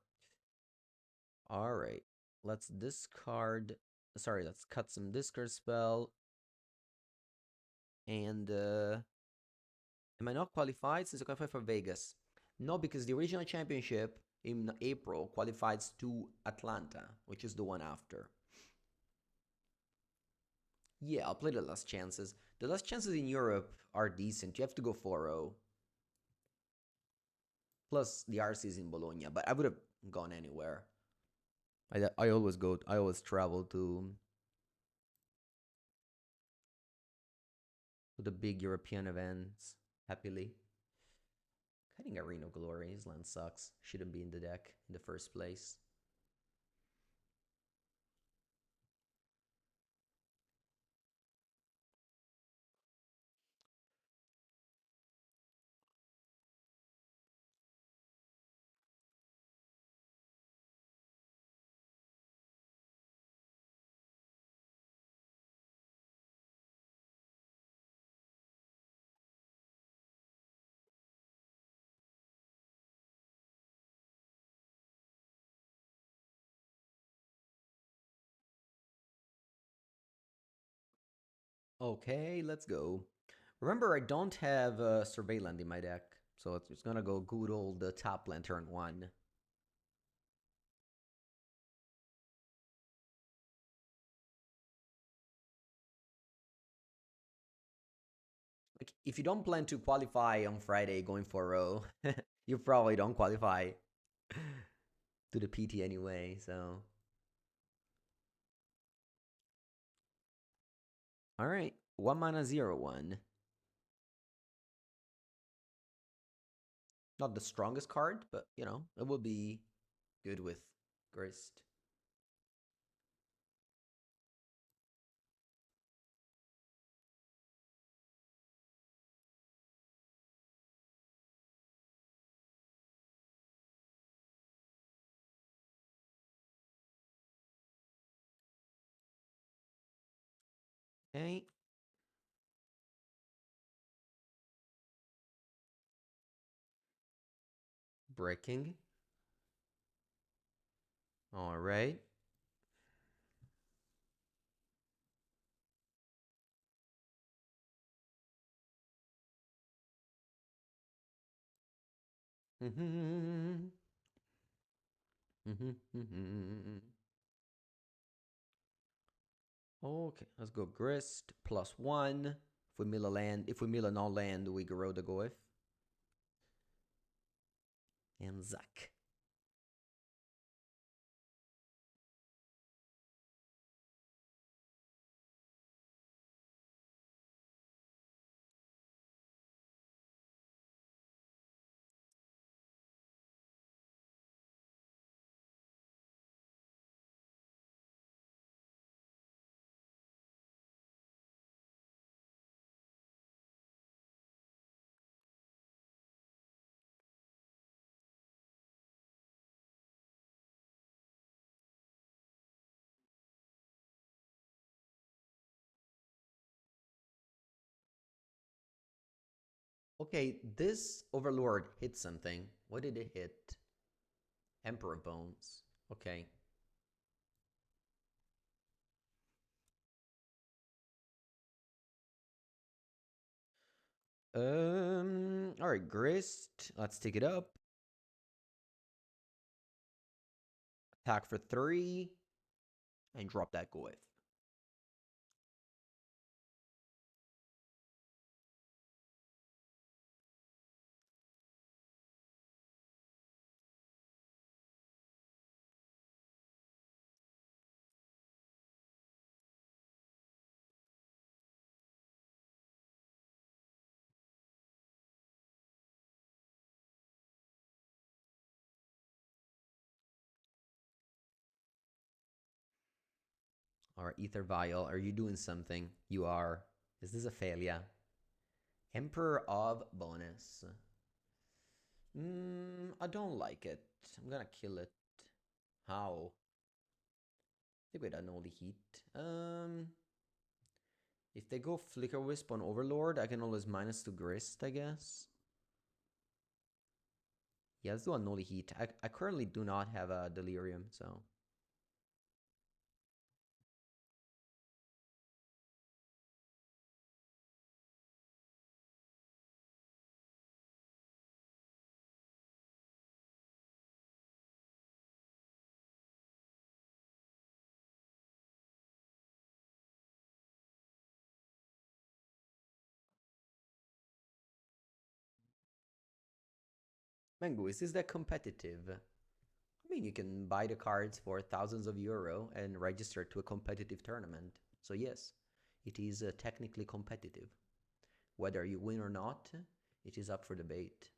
A: All right. Let's discard. Sorry, let's cut some discard spell. And am I not qualified since I qualified for Vegas? No, because the original championship in April qualifies to Atlanta, which is the one after. Yeah, I'll play the last chances. The last chances in Europe are decent. You have to go 4-0. Plus the RC is in Bologna, but I would have gone anywhere. I always travel to the big European events happily. Cutting Arena of Glory, his land sucks. Shouldn't be in the deck in the first place. Okay, let's go. Remember, I don't have Surveillant in my deck, so it's gonna go good old top land turn 1. Like, if you don't plan to qualify on Friday going 4-0, you probably don't qualify to the PT anyway, so. Alright, 1 mana 0-1. Not the strongest card, but, you know, it will be good with Grist. Okay. Breaking. Alright. Okay, let's go Grist +1. If we mill a land, if we mill a non-land, we grow the Goif. And Zack. Okay, this Overlord hit something. What did it hit? Emperor Bones. Okay. All right, Grist. Let's take it up. Attack for 3 and drop that Goif. All right, Ether Vial, are you doing something? You are. Is this a failure? Emperor of Bonus. I don't like it. I'm gonna kill it. How? I think we don't know the heat. If they go Flicker Wisp on Overlord, I can always -2 Grist, I guess. Yeah, let's do Unholy Heat. I currently do not have a Delirium, so. Mengu, is this that competitive? I mean, you can buy the cards for thousands of euro and register to a competitive tournament. So yes, it is technically competitive. Whether you win or not, it is up for debate.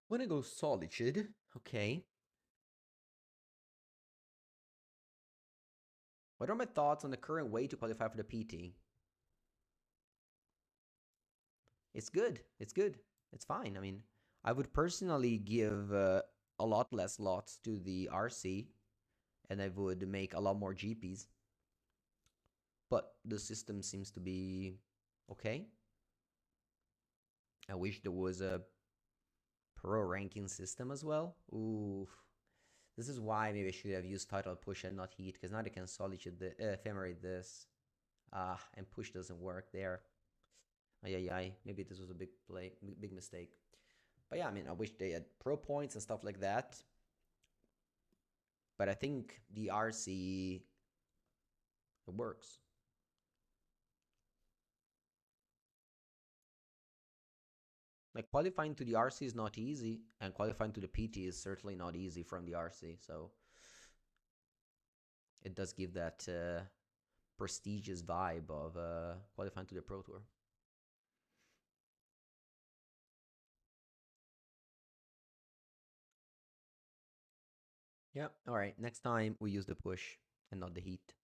A: When I go Solitude, okay. What are my thoughts on the current way to qualify for the PT? It's good. It's good. It's fine. I mean, I would personally give a lot less lots to the RC, and I would make a lot more GPs. But the system seems to be okay. I wish there was a pro ranking system as well. Ooh, this is why maybe I should have used title push and not heat, because now they can solitude the ephemerate this. And push doesn't work there. Ay. Maybe this was a big play, big mistake. But yeah, I mean, I wish they had pro points and stuff like that. But I think the RC it works. Like qualifying to the RC is not easy, and qualifying to the PT is certainly not easy from the RC. So it does give that prestigious vibe of qualifying to the Pro Tour. Yeah. All right. Next time we use the push and not the heat.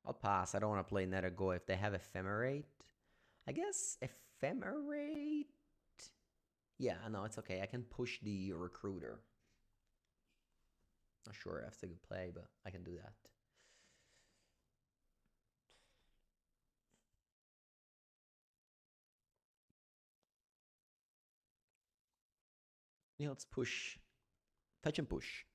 A: I'll pass. I don't want to play Go if they have Ephemerate. I guess Ephemerate. Yeah, no, it's okay. I can push the Recruiter. Not sure if that's a good play, but I can do that. Yeah, let's push. Fetch and push.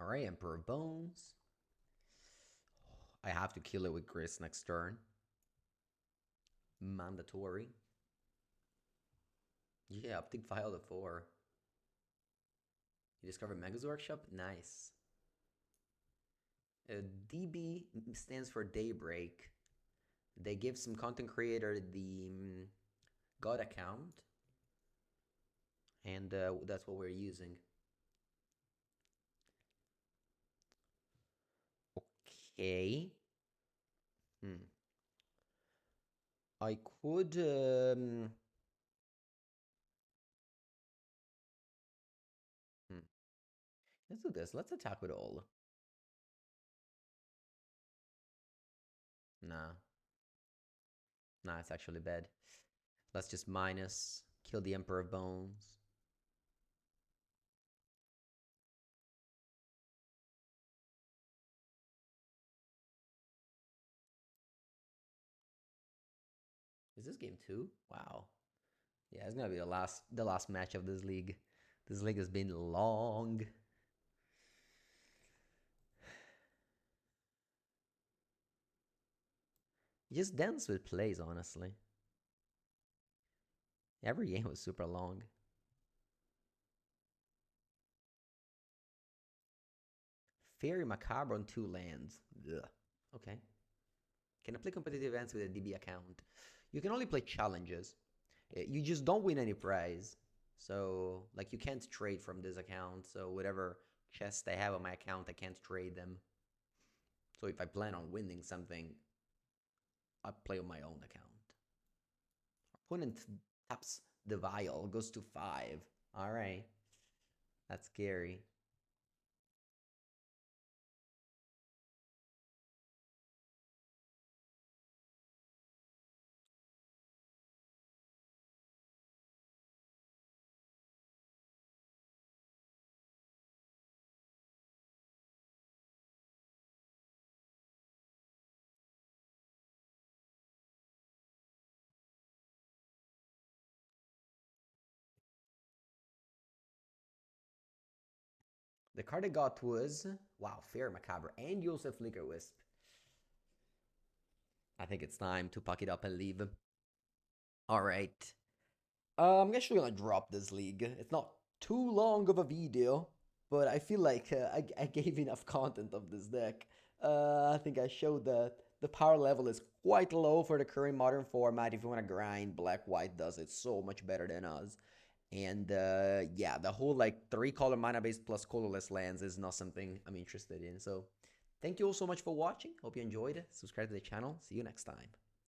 A: All right, Emperor of Bones. I have to kill it with Gris next turn. Mandatory. Yeah, Optic File to 4. You discover Mega's Workshop? Nice. DB stands for Daybreak. They give some content creator the God account. And that's what we're using. Okay. I could... Let's do this. Let's attack with all. Nah. Nah, it's actually bad. Let's just minus. Kill the Emperor of Bones. Is this game 2? Wow. Yeah, it's gonna be the last match of this league. This league has been long. Just dance with plays, honestly. Every game was super long. Fairy Macabre on 2 lands. Ugh. Okay. Can I play competitive events with a DB account? You can only play challenges. You just don't win any prize. So, like, you can't trade from this account. So, whatever chests I have on my account, I can't trade them. So, if I plan on winning something, I play on my own account. Opponent taps the vial, goes to 5. All right. That's scary. The card I got was, wow, Fair Macabre and Joseph Flicker Wisp. I think it's time to pack it up and leave. All right. I'm actually gonna drop this league. It's not too long of a video, but I feel like I gave enough content of this deck. I think I showed that the power level is quite low for the current modern format. If you want to grind, Black-White does it so much better than us. And yeah, the whole like 3-color mana base plus colorless lands is not something I'm interested in. So thank you all so much for watching. Hope you enjoyed it. Subscribe to the channel. See you next time.